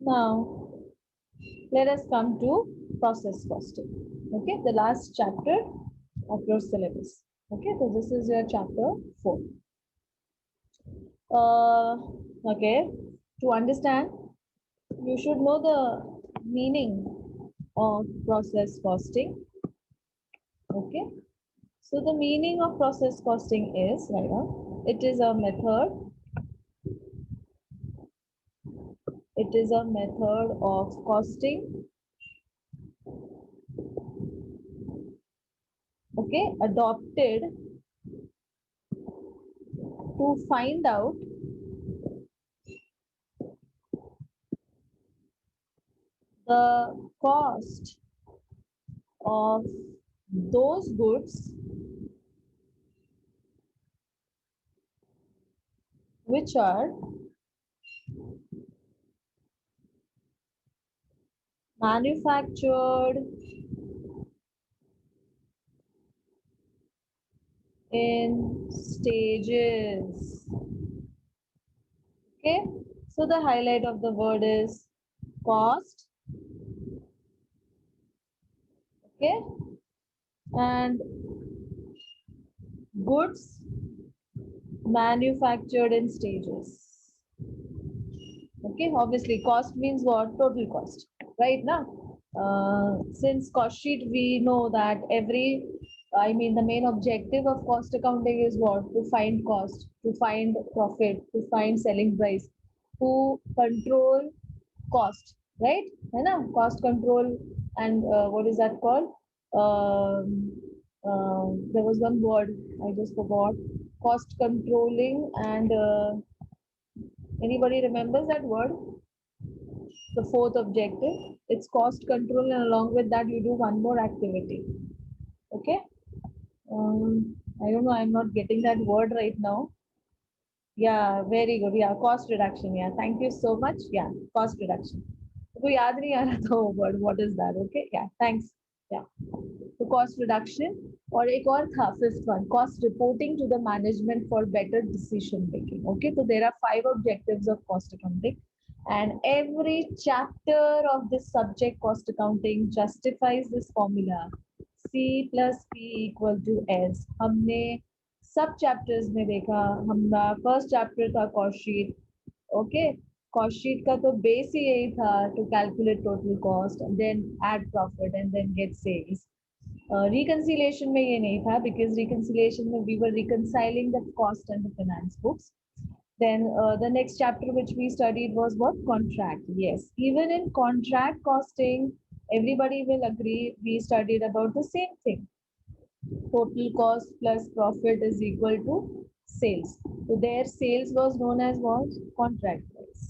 Now, let us come to process costing. Okay, the last chapter of your syllabus. Okay, so this is your chapter 4. Okay, to understand, you should know the meaning of process costing. Okay, so the meaning of process costing is right now. It is a method. It is a method of costing. Okay, adopted to find out the cost of those goods which are manufactured in stages. Okay, so the highlight of the word is cost. Okay, and goods manufactured in stages. Okay, obviously cost means what? Total cost, right now. Since cost sheet, we know that I mean, the main objective of cost accounting is what? To find cost, to find profit, to find selling price, to control cost, right? है ना? Cost control and what is that called? There was one word I just forgot. Cost controlling and anybody remembers that word? The fourth objective, it's cost control, and along with that you do one more activity. Okay, I don't know, I'm not getting that word right now. Yeah, very good. Yeah, cost reduction. Yeah, thank you so much. Yeah, cost reduction. तो याद नहीं आ रहा था वो word, what is that? Okay, yeah, thanks. Yeah, तो cost reduction. और एक और था fifth one, cost reporting to the management for better decision making. Okay, so there are 5 objectives of cost accounting, and every chapter of this subject, cost accounting, justifies this formula: C plus P equal to S. हमने सब chapters में देखा, हमारा first chapter था cost sheet. Okay, cost sheet का तो base ही यही था, to calculate total cost, then add profit and then get sales. Reconciliation में ये नहीं था, बिकॉज रिकंसिलिएशन में we were reconciling the cost and the finance books. Then the next chapter which we studied was what? Contract. Yes, even in contract costing, everybody will agree we studied about the same thing. Total cost plus profit is equal to sales. So their sales was known as what? Contract price.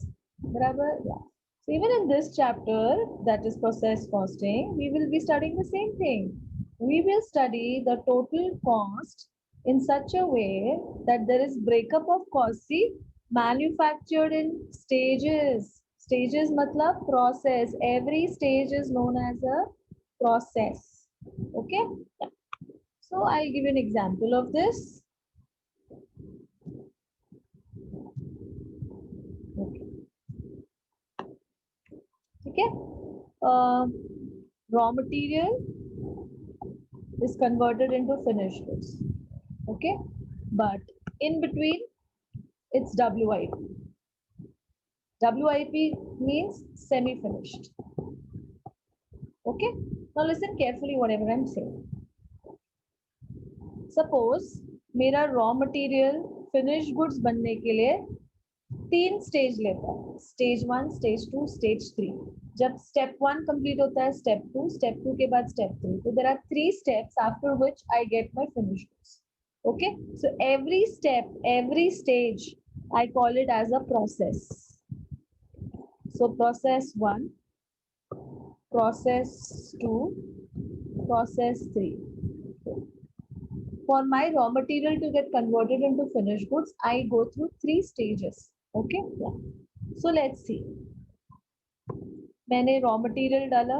Barabar? Yeah. So even in this chapter, that is process costing, we will be studying the same thing. We will study the total cost in such a way that there is breakup of cost. See, manufactured in stages. Stages matlab process. Every stage is known as a process. Okay? Yeah. So I'll give you an example of this. Okay. Okay. Raw material is converted into finished goods. Okay. But in between, it's WIP. WIP means semi-finished. Okay. Now listen carefully whatever I'm saying. Suppose मेरा raw material finished goods बनने के लिए 3 stage लेता है. Stage 1, stage 2, stage 3. जब step 1 complete होता है, step 2 के बाद स्टेप 3. तो there are 3 steps after which I get my finished goods. Okay, so every step, every stage, I call it as a process. So process 1, process 2, process 3. For my raw material to get converted into finished goods, I go through 3 stages. Okay, yeah. So let's see. मैंने raw material डाला,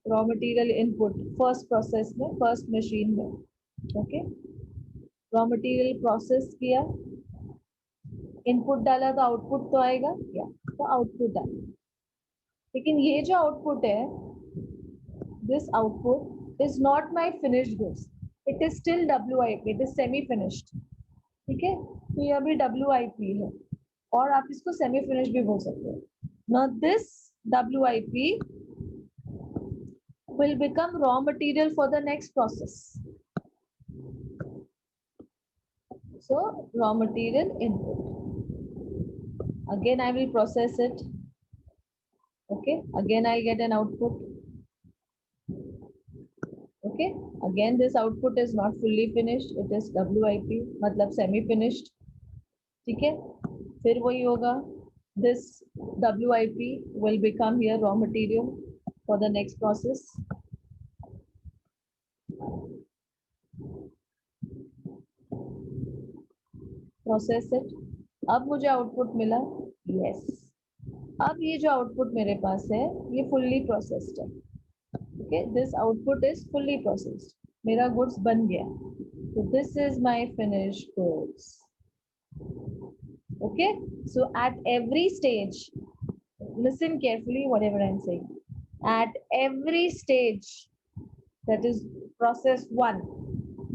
raw material input first process में, first machine में. Okay, raw material process किया, input डाला तो output तो आएगा, या तो आउटपुट आएगा। लेकिन ये जो आउटपुट है, this output is not my finished goods, it is still WIP, it is semi finished. ठीक है, तो ये अभी WIP है और आप इसको सेमी फिनिश भी बोल सकते हो. Now this WIP will become raw material for the next process. So raw material input. Again I will process it. Okay, again I get an output. Okay, again this output is not fully finished, it is WIP, मतलब semi finished. ठीक है, फिर वही होगा, this WIP will become here raw material for the next process. Process it. अब मुझे output मिला, yes. अब ये जो आउटपुट मेरे पास है ये fully processed है. Okay, this output is fully processed. मेरा goods बन गया. So this is my finished goods. Okay, so at every stage, listen carefully whatever I'm saying. At every stage, that is process 1,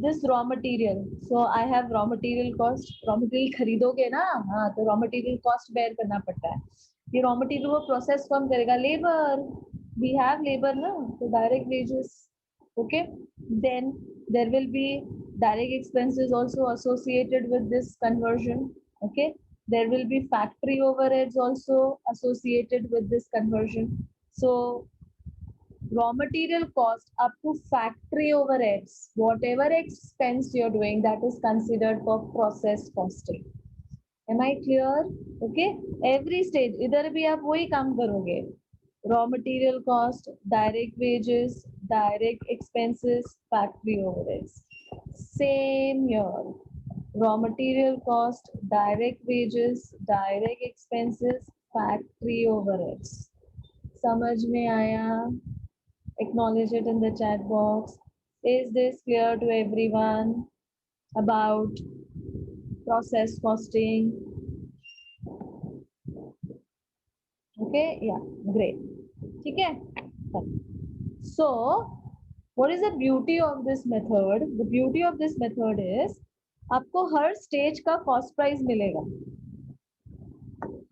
this raw material, so I have raw material cost. raw material खरीदोगे ना, हाँ, तो raw material cost bear करना पड़ता है. ये raw material वो process कौन करेगा? Labor. We have labor ना, so direct wages. Okay, then there will be direct expenses also associated with this conversion. Okay, there will be factory overheads also associated with this conversion. So raw material cost up to factory overheads, whatever expense you're doing, that is considered for process costing. Am I clear? Okay, every stage इधर भी आप वही काम करोगे. Raw material cost, direct wages, direct expenses, factory overheads. Same here. Raw material cost, direct wages, direct expenses, factory overheads. समझ में आया? Acknowledge it in the chat box. Is this clear to everyone about process costing? Okay, yeah, great. ठीक है. So what is the beauty of this method? The beauty of this method is आपको हर stage का cost price मिलेगा.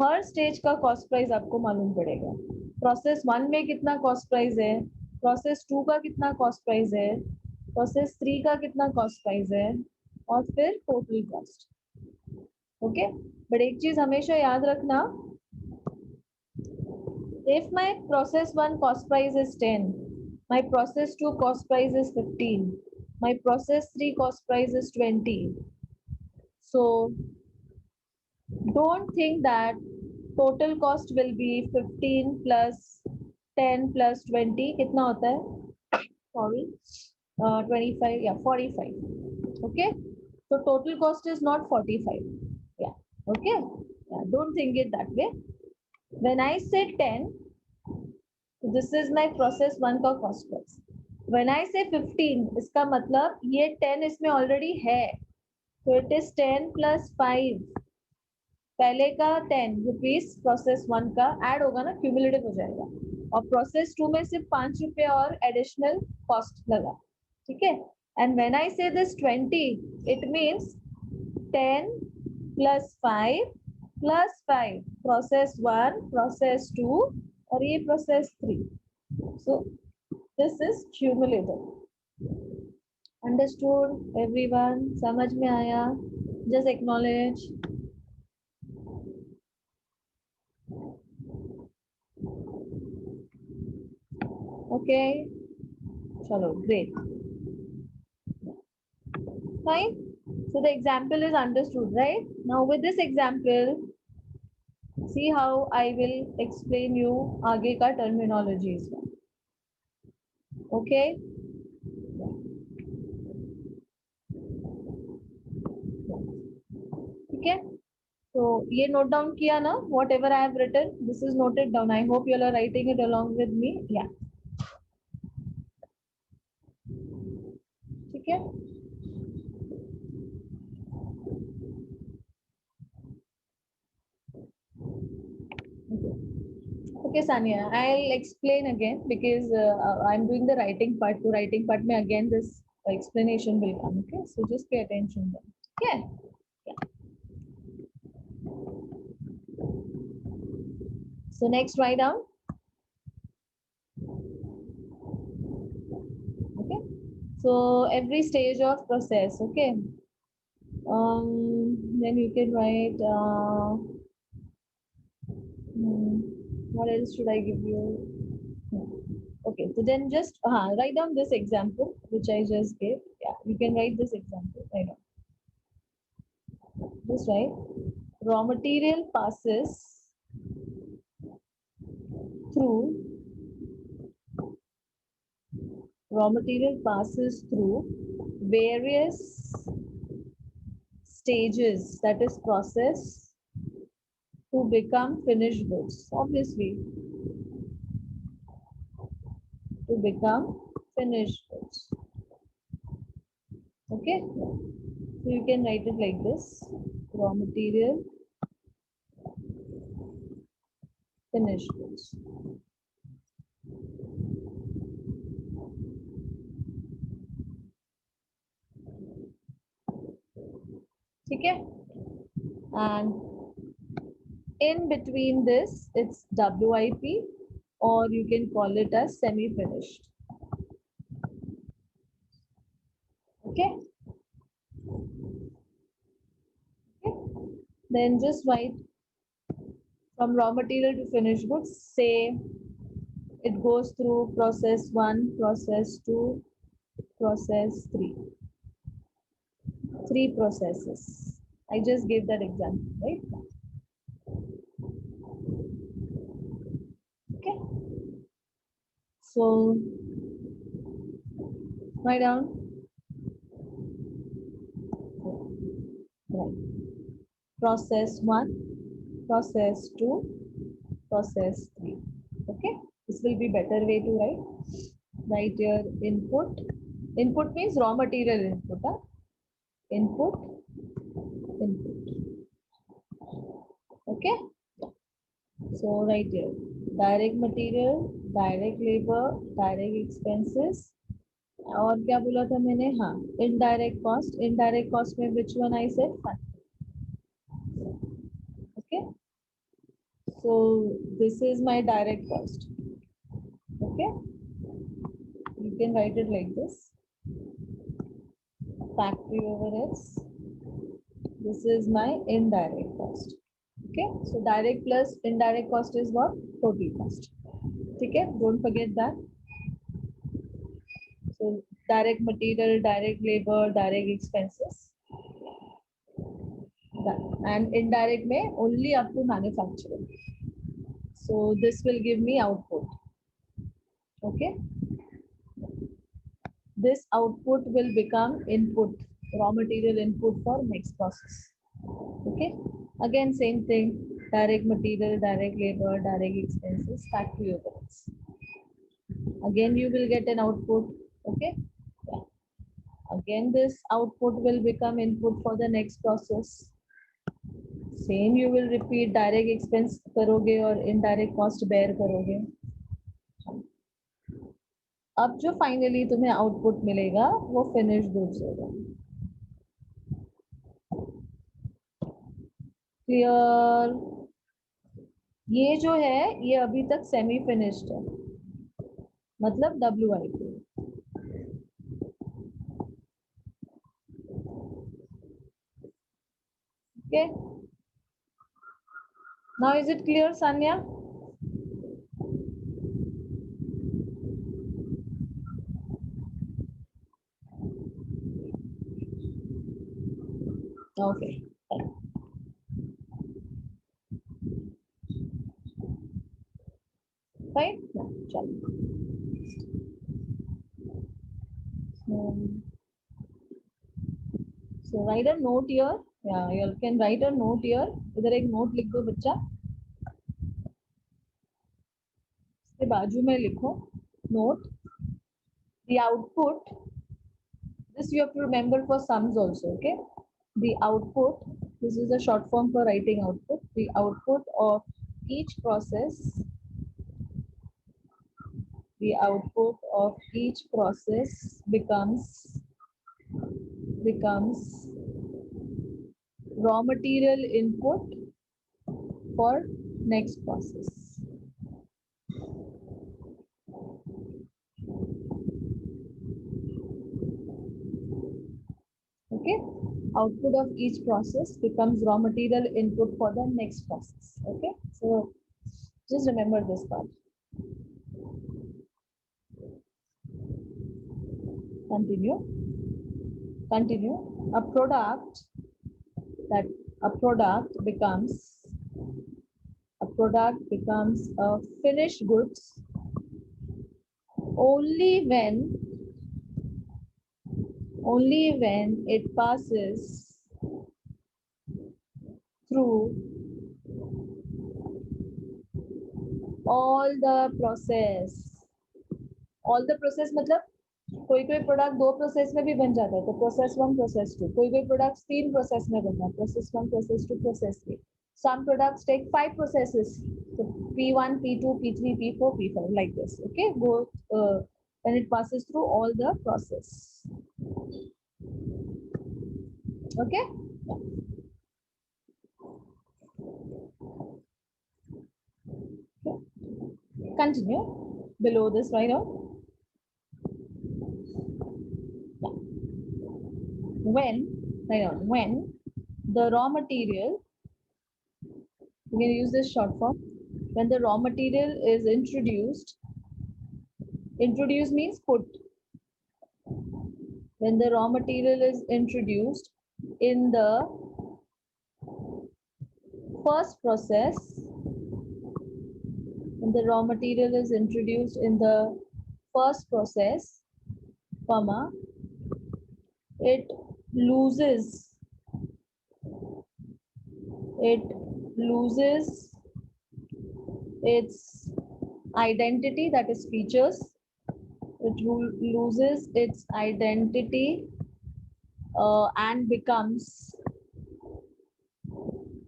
हर stage का cost price आपको मालूम पड़ेगा. Process 1 में कितना कॉस्ट प्राइस है, प्रोसेस 2 का कितना कॉस्ट प्राइस है, प्रोसेस 3 का कितना कॉस्ट प्राइस है, और फिर टोटल कॉस्ट. ओके, बट एक चीज हमेशा याद रखना, if my process 1 cost price is 10, my process 2 cost price is 15, my process 3 cost price is 20. So don't think that total cost will be 15 plus 10 plus 20. कितना होता है? Sorry, 25, yeah, 45. Okay, so total cost is not 45. Yeah, okay, yeah, don't think it that way. When I say 10, this is my process 1 का cost price. When I say 15, इसका मतलब ये 10 इसमें already है, so it is 10 plus 5. पहले का 10 rupees process 1 का add होगा ना, क्यूमुलेटिव हो जाएगा, और प्रोसेस 2 में सिर्फ 5 रुपए और एडिशनल कॉस्ट लगा. ठीक है, एंड व्हेन आई से this 20, it means 10 plus 5 plus 5, process 1, process 2, और ये process 3. So this is cumulative. Understood everyone? समझ में आया? Just acknowledge. Okay, chalo, great. Fine. So the example is understood, right? Now with this example, see how I will explain you आगे का terminologies. Okay. ठीक है, so ये note down किया ना, whatever I have written, this is noted down. I hope you all are writing it along with me. Yeah. ठीक है. Okay, Sania, I'll explain again because I'm doing the writing part. The writing part, may again this explanation will come. Okay, so just pay attention then. Okay. Yeah. So next, write down. Okay. So every stage of process. Okay. Then you can write. What else should I give you? Okay, so then just write down this example which I just gave. Yeah, you can write this example. Right now. Just write. Raw material passes through. Raw material passes through various stages, that is process, to become finished goods. Obviously, to become finished goods. Okay, so you can write it like this: raw material, finished goods. Okay, and in between this, it's WIP, or you can call it as semi-finished. Okay. Okay. Then just write from raw material to finished goods. Say it goes through process 1, process 2, process 3. 3 processes. I just gave that example, right? Okay. So write down. Right. Process 1, process 2, process 3. Okay. This will be better way to write. Write your input. Input means raw material input. Huh? Input, input. Okay. So right here, direct material, direct labor, direct expenses. और क्या बोला था मैंने? हाँ, indirect cost. Indirect cost में which one I said? Factor. Okay. So this is my direct cost. Okay. You can write it like this. Factory overheads. This is my indirect cost. Okay. So direct plus indirect cost is what? Total cost. Okay. Don't forget that. So direct material, direct labor, direct expenses. And indirect may only up to manufacturing. So this will give me output. Okay. This output will become input, raw material input for next process. Okay. Again, same thing, direct material, direct labor, direct expenses, factory overheads. Again, you will get an output. Okay. Yeah. Again, this output will become input for the next process. Same you will repeat, direct expense करोगे और indirect cost bear करोगे. अब जो finally तुम्हें output मिलेगा वो finish goods होगा. Clear? ये जो है ये अभी तक सेमी फिनिश्ड है, मतलब WIP. Okay. Now is it clear, Sanya? Okay. Fine. Yeah, chalo. So write a note here. Yeah, you can write a note here. इधर एक note लिख दो बच्चा. इसके बाजू में लिखो note. The output. This you have to remember for sums also. Okay. The output. This is a short form for writing output. The output of each process the output of each process becomes raw material input for next process. Okay, output of each process becomes raw material input for the next process. Okay, so just remember this part. Continue. A product becomes a finished goods only when it passes through all the process मतलब कोई product 2 process में भी बन जाता है तो process 1 process 2, कोई product 3 process में बनता है process 1 process 2 process 3. Some products take 5 processes, so P1 P2 P3 P4 P5 like this. Okay, go when it passes through all the process. Okay, continue below this right now. When the raw material, we can use this short form, when the raw material is introduced means put, when the raw material is introduced in the first process, when the raw material is introduced in the first process, comma, it loses its identity, that is features. It loses its identity and becomes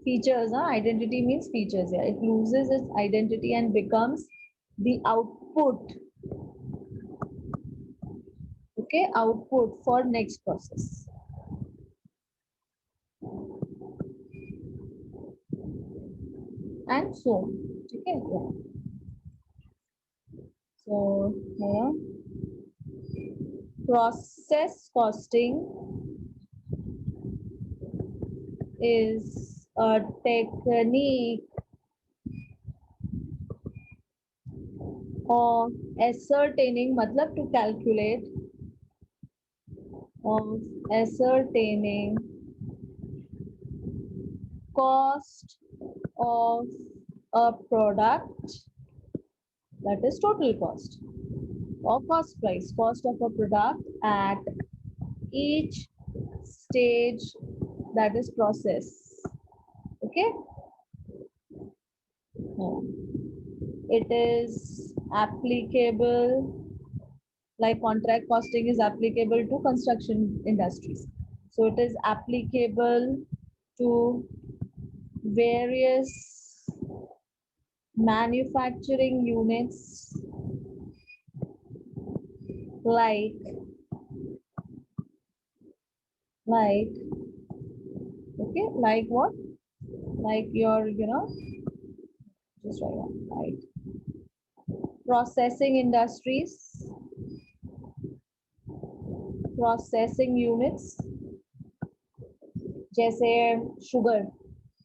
features. Identity means features. Yeah, it loses its identity and becomes the output. Okay, output for next process. And so on. Okay. Yeah. So here, process costing is a technique of ascertaining, matlab to calculate, of ascertaining cost of a product, that is total cost, or cost price, cost of a product at each stage, that is process. Okay. It is applicable, like contract costing is applicable to construction industries. So it is applicable to various manufacturing units like okay, like what? Like your, just write down, right? Processing industries, processing units, जैसे sugar.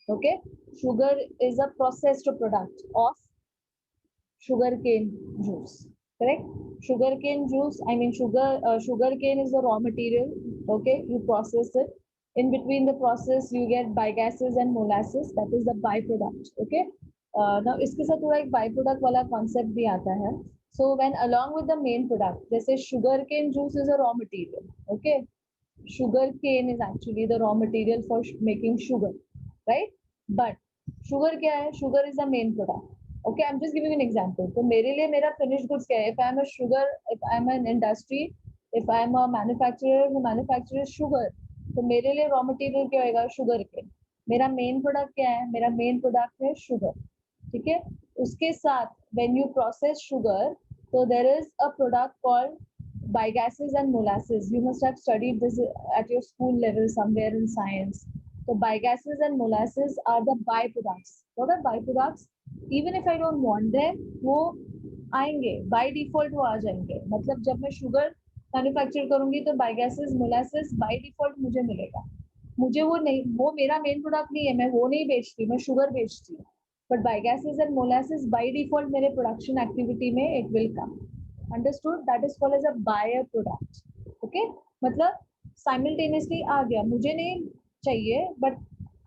Okay, sugar is a processed product of sugarcane juice. Correct? Sugarcane juice, I mean sugarcane is the raw material. Okay, you process it. In between the process, you get bagases and molasses. That is the byproduct. Okay. Now, इसके साथ थोड़ा एक byproduct वाला concept भी आता है. So when along with the main product, जैसे sugarcane juice is a raw material. Okay. Sugarcane is actually the raw material for making sugar, right? But sugar क्या है? Sugar is the main product. Okay, I'm just giving you an example. तो मेरे लिए मेरा finished goods क्या है? If I'm a sugar, if I'm an industry, if I'm a manufacturer who manufactures sugar, तो मेरे लिए raw material क्या होगा? Sugar cane. मेरा main product क्या है? मेरा main product है sugar. ठीक है? उसके साथ when you process sugar, So there is a product called bagases and molasses. You must have studied this at your school level somewhere in science. So bagases and molasses are the byproducts. What are byproducts? Even if I don't want them, वो आएंगे by default वो आ जाएंगे. मतलब जब मैं sugar manufacture करूंगी तो बायगैसेस molasses by default मुझे मिलेगा. मुझे वो नहीं, वो मेरा मेन प्रोडक्ट नहीं है, मैं वो नहीं बेचती, मैं शुगर बेचती हूँ. But bagases and molasses by default मेरे production activity में it will come. Understood? That is called as a byproduct. Okay? मतलब simultaneously आ गया, मुझे नहीं चाहिए but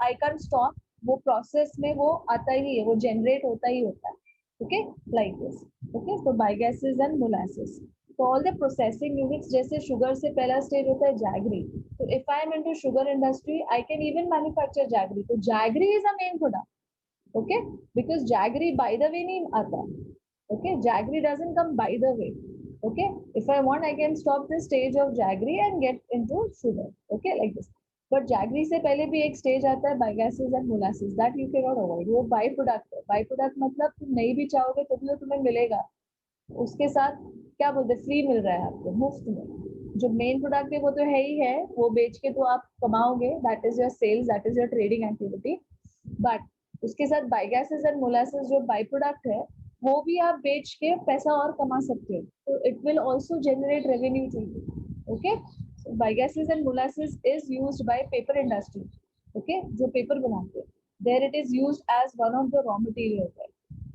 I can't stop, वो process में वो आता ही है, वो generate होता ही होता है. Okay? Like this. Okay? So bagases and molasses. So all the processing units, जैसे sugar से पहला stage होता है jaggery. So if I am into sugar industry, I can even manufacture jaggery. So jaggery is a main product. Okay, because jaggery by the way nahi aata. Okay, jaggery doesn't come by the way. Okay, if I want I can stop this stage of jaggery and get into sugar. Okay, like this. But jaggery से पहले भी एक stage आता है bagases and molasses, that you cannot avoid. वो by product है. By product मतलब तुम नहीं भी चाहोगे तो भी तुम्हें मिलेगा. उसके साथ क्या बोलते, फ्री मिल रहा है आपको, मुफ्त में. जो मेन प्रोडक्ट है वो तो है ही है, वो बेच के तो आप कमाओगे, that is your sales, that is your trading activity. But उसके साथ बायोगैसेस एंड मोलासेस जो बाई प्रोडक्ट है, वो भी आप बेच के पैसा और कमा सकते हो. तो it will also generate revenue to you. Okay, so biogases and molasses is used by paper industry. Okay, जो पेपर बनाते हैं, there it is used as one of the raw material है.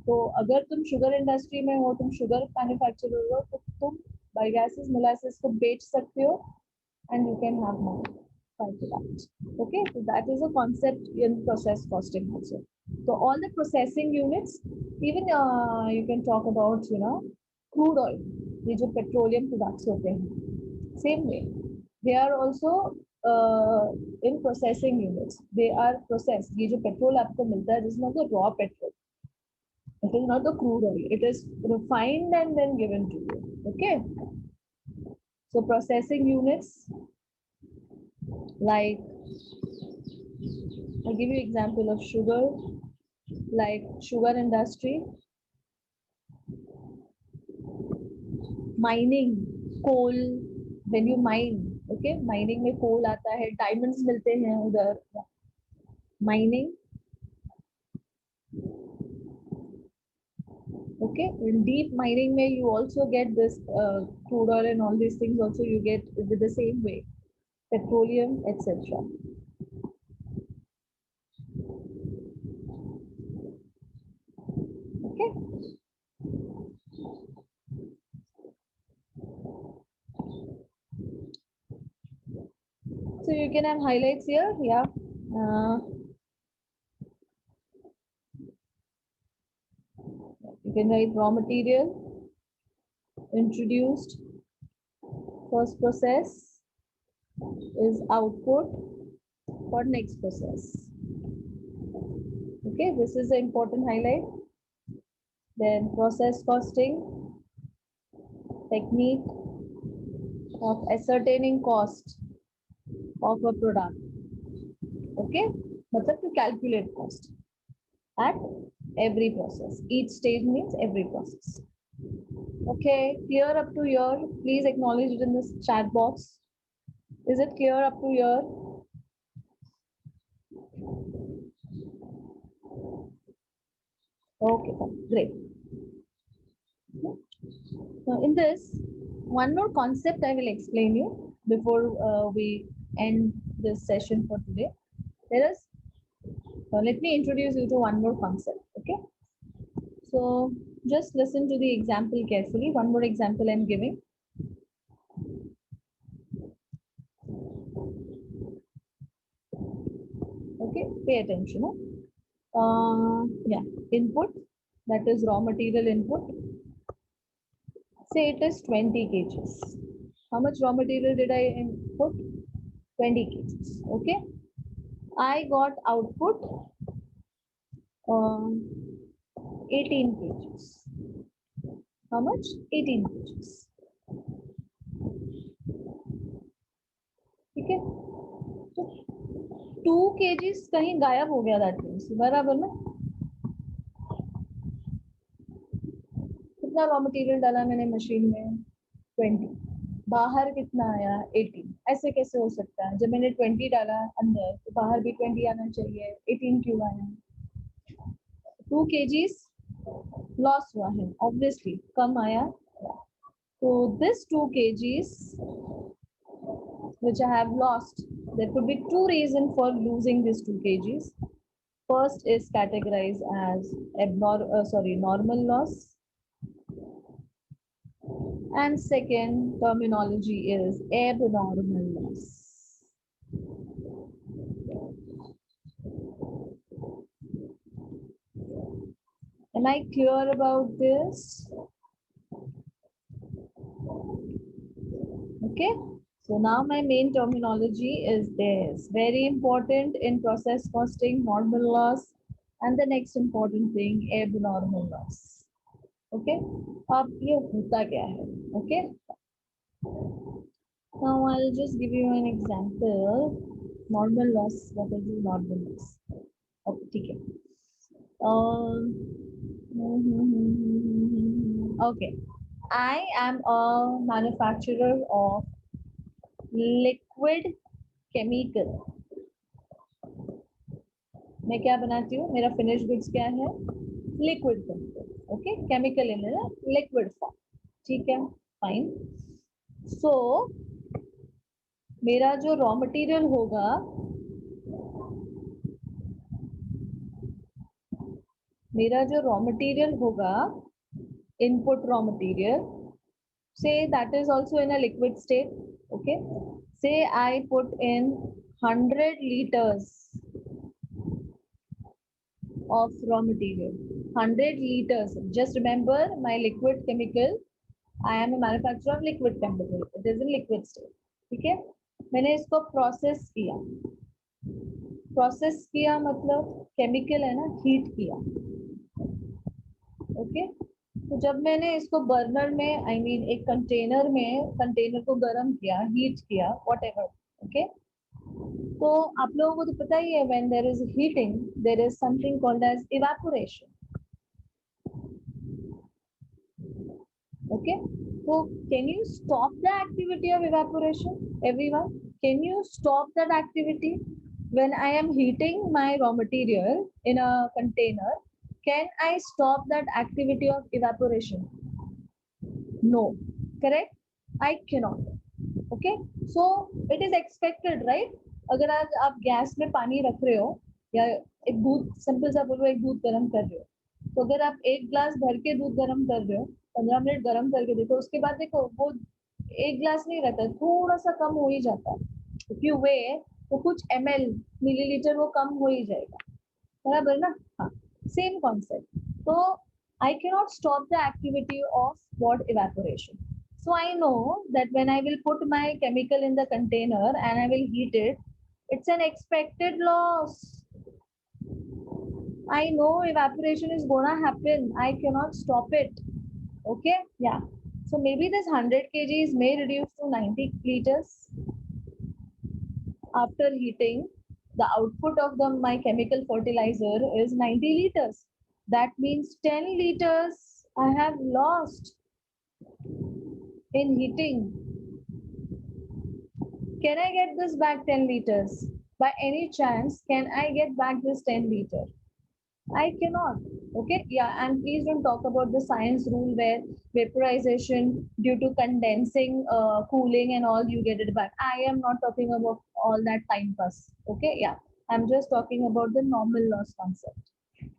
तो अगर तुम शुगर इंडस्ट्री में हो, तुम शुगर मैन्युफैक्चरर हो, तो तुम बायोगैसेस मोलासेस को बेच सकते हो and you can have money by that. Okay, so that is a concept in process costing also. So all the processing units, even you can talk about, you know, crude oil, ये जो petroleum products होते हैं, same way they are also in processing units. They are processed. ये जो petrol आपको मिलता है, this is not the raw petrol. It is not the crude oil. It is refined and then given to you. Okay. So processing units, like I'll give you example of sugar, like sugar industry, mining, coal. When you mine, okay, mining में coal आता है, diamonds मिलते हैं उधर. Mining, okay, in deep mining में you also get this crude oil and all these things also you get with the same way, petroleum, etc. Okay. So you can have highlights here. Yeah. You can write raw material, introduced, first process is output for next process. Okay, this is the important highlight. Then process costing, technique of ascertaining cost of a product. Okay, मतलब to calculate cost at every process. Each stage means every process. Okay, clear up to here? Please acknowledge it in this chat box. Is it clear up to here? Okay, great. Now in this, one more concept I will explain you before we end this session for today. There is, let me introduce you to one more concept, okay? So just listen to the example carefully. One more example I'm giving. Okay, pay attention. Yeah, input, that is raw material input. Say it is 20 kgs. How much raw material did I input? 20 kgs. Okay. I got output 18 kgs. How much? 18 kgs. ठीक है, तो 2 kgs कहीं गायब हो गया, that means बराबर ना. कितना रॉ मटेरियल डाला मैंने मशीन में 20, बाहर कितना आया 18, ऐसे कैसे हो सकता है? जब मैंने 20 डाला अंदर तो बाहर भी 20 आना चाहिए, 18 क्यों आया? 2 kgs लॉस हुआ है, ऑब्वियसली कम आया। तो this 2 kgs which I have lost, there could be two reasons for losing this 2 kgs. First is categorized as normal loss, and second terminology is abnormal loss. Am I clear about this? Okay, so now my main terminology is this, very important in process costing, normal loss, and the next important thing, abnormal loss. Okay, अब ये होता क्या है? Okay, now I'll just give you an example. Normal loss, what is the normal loss? Okay, ठीक है. Okay, I am a manufacturer of liquid chemical. मैं क्या बनाती हूँ? मेरा फिनिश गुड्स क्या है? Liquid chemical. Okay, chemical in liquid form. ठीक है, फाइन. सो मेरा जो रॉ मटेरियल होगा, input raw material, say that is also in a liquid state. Okay, say I put in 100 liters of raw material, 100 liters. Just remember my liquid chemical, I am a manufacturer of liquid chemical, it is in liquid state. ठीक है, मैंने इसको process किया मतलब chemical है ना, heat किया. Okay, तो जब मैंने इसको बर्नर में एक कंटेनर को गर्म किया, हीट किया, व्हाटएवर. ओके, तो आप लोगों को तो पता ही है, when there is heating there is something called as evaporation. Okay, so can you stop the activity of evaporation? Everyone, can you stop that activity? When I am heating my raw material in a container, can I stop that activity of evaporation? No, correct? I cannot. Okay, so it is expected, right? अगर आज आप gas में पानी रख रहे हो या एक दूध, सिंपल सा बोलो, एक दूध गर्म कर रहे हो, तो अगर आप एक ग्लास भर के दूध गर्म कर रहे हो, 15 मिनट गर्म करके देखो, उसके बाद देखो वो एक ग्लास नहीं रहता, थोड़ा सा कम हो ही जाता है. इफ यू वे तो कुछ ml मिलीलीटर वो कम हो ही जाएगा, बराबर ना? हाँ, सेम कॉन्सेप्ट. तो I cannot stop the activity of what? Evaporation. So I know that when I will put my chemical in the container and I will heat it, it's an expected loss. I know evaporation is gonna happen. I cannot stop it. Okay, yeah. So maybe this 100 kgs may reduce to 90 liters after heating. The output of my chemical fertilizer is 90 liters. That means 10 liters I have lost in heating. Can I get this back 10 liters? By any chance, can I get back this 10 liter? I cannot. Okay, yeah, and please don't talk about the science rule where vaporization due to condensing, cooling and all, you get it back. I am not talking about all that time pass. Okay, yeah, I'm just talking about the normal loss concept.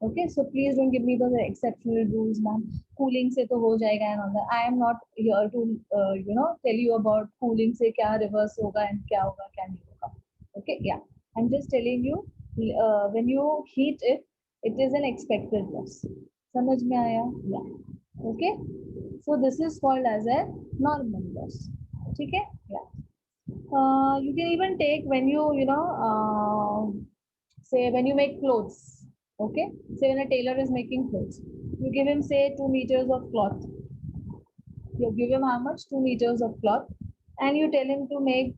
Okay, so please don't give me the exceptional rules, ma'am. Cooling se to ho jayega and all that. I am not here to tell you about cooling se kya reverse hoga and kya hoga, kya nahi hoga. Okay, yeah, I'm just telling you, when you heat it, it is an expected loss. समझ में आया? Yeah. Okay, so this is called as a normal loss. ठीक है? Yeah. You can even take when you say when you make clothes. Okay, say when a tailor is making clothes, you give him say 2 meters of cloth. You give him how much? 2 meters of cloth, and you tell him to make,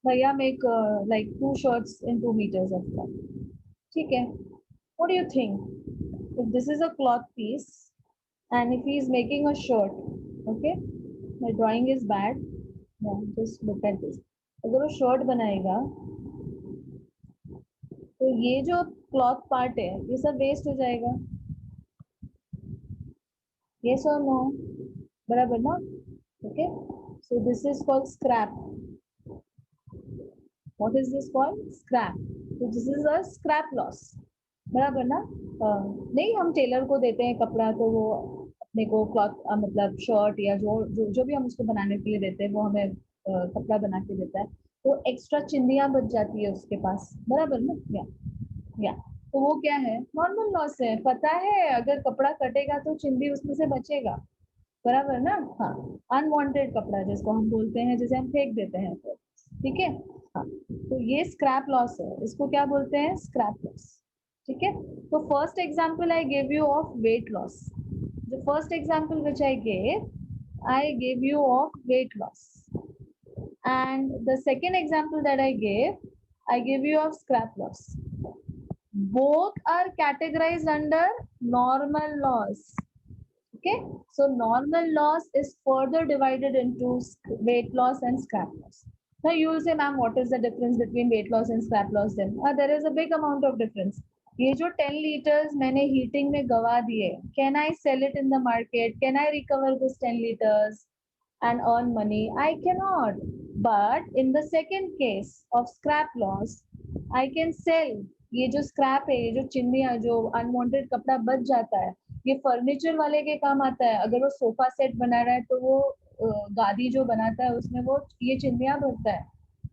bhaiya, make like 2 shirts in 2 meters of cloth. ठीक है? What do you think? If this is a cloth piece, and if he is making a shirt, okay, my drawing is bad, yeah, just look at this. अगर वो shirt बनाएगा तो ये जो cloth part है ये सब वेस्ट हो जाएगा, yes or no, बराबर ना, okay, so this is called scrap. What is this called? Scrap. So this is a scrap loss, बराबर ना। नहीं, हम टेलर को देते हैं कपड़ा तो वो अपने को क्लॉथ मतलब शर्ट या जो भी हम उसको बनाने के लिए देते हैं वो हमें कपड़ा बना के देता है, तो एक्स्ट्रा चिंदियां बच जाती है उसके पास, बराबर ना। या तो वो क्या है, नॉर्मल लॉस है, पता है अगर कपड़ा कटेगा तो चिंदी उसमें से बचेगा, बराबर ना। हाँ, अनवांटेड कपड़ा जिसको हम बोलते हैं, जिसे हम फेंक देते हैं फिर, ठीक है। हाँ, तो ये स्क्रैप लॉस है, इसको क्या बोलते हैं, स्क्रैप लॉस, ठीक है। तो first example I give you of weight loss, the first example which I give you of weight loss, and the second example that I gave you of scrap loss. Both are categorized under normal loss. Okay, so normal loss is further divided into weight loss and scrap loss. Now you will say, ma'am, what is the difference between weight loss and scrap loss then? There is a big amount of difference. ये जो 10 liters मैंने heating में गवा दिए, can I sell it in the market? Can I recover this 10 liters and earn money? I cannot. But in the second case of scrap loss, I can sell. ये जो scrap है, ये जो चिन्नियां, जो अनवांटेड कपड़ा बच जाता है, ये फर्नीचर वाले के काम आता है। अगर वो सोफा सेट बना रहा है तो वो गादी जो बनाता है उसमें वो ये चिन्नियां भरता है,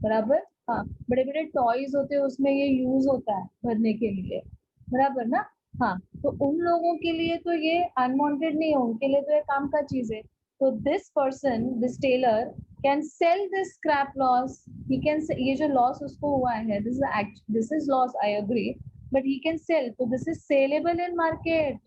बराबर। हाँ, बड़े बड़े टॉयज होते हैं उसमें ये यूज होता है भरने के लिए, बराबर ना। हाँ, तो उन लोगों के लिए तो ये अनवांटेड नहीं है, उनके लिए तो ये काम का चीज है। तो this person, this tailor can sell this scrap loss, he can, ये जो लॉस उसको हुआ है, this is loss, I agree, but he can sell, so this is saleable in market.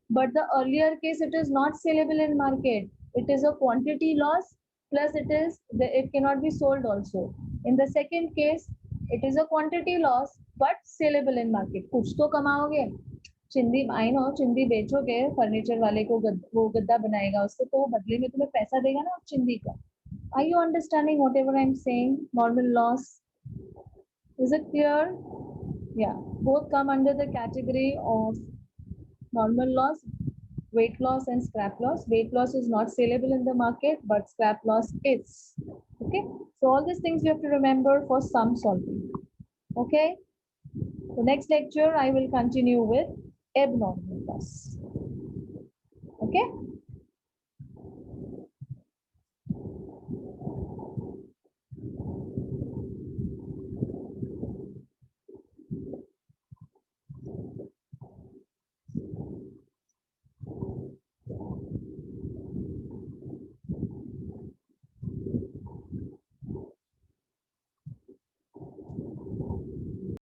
But the earlier case, it is not saleable in market, it is a quantity loss, plus it cannot be sold also. In the second case, it is a quantity loss but saleable in market, कुछ तो कमाओगे। चिंदी, I know, चिंदी बेचोगे furniture वाले को, वो गद्दा बनाएगा उससे, तो वो बदले में तुम्हें पैसा देगा ना चिंदी का। Are you understanding whatever I'm saying? Normal loss, is it clear? Yeah, both come under the category of normal loss, weight loss and scrap loss. Weight loss is not saleable in the market, but scrap loss is. Okay, so all these things you have to remember for sum solving. Okay, the next lecture I will continue with abnormal loss. Okay.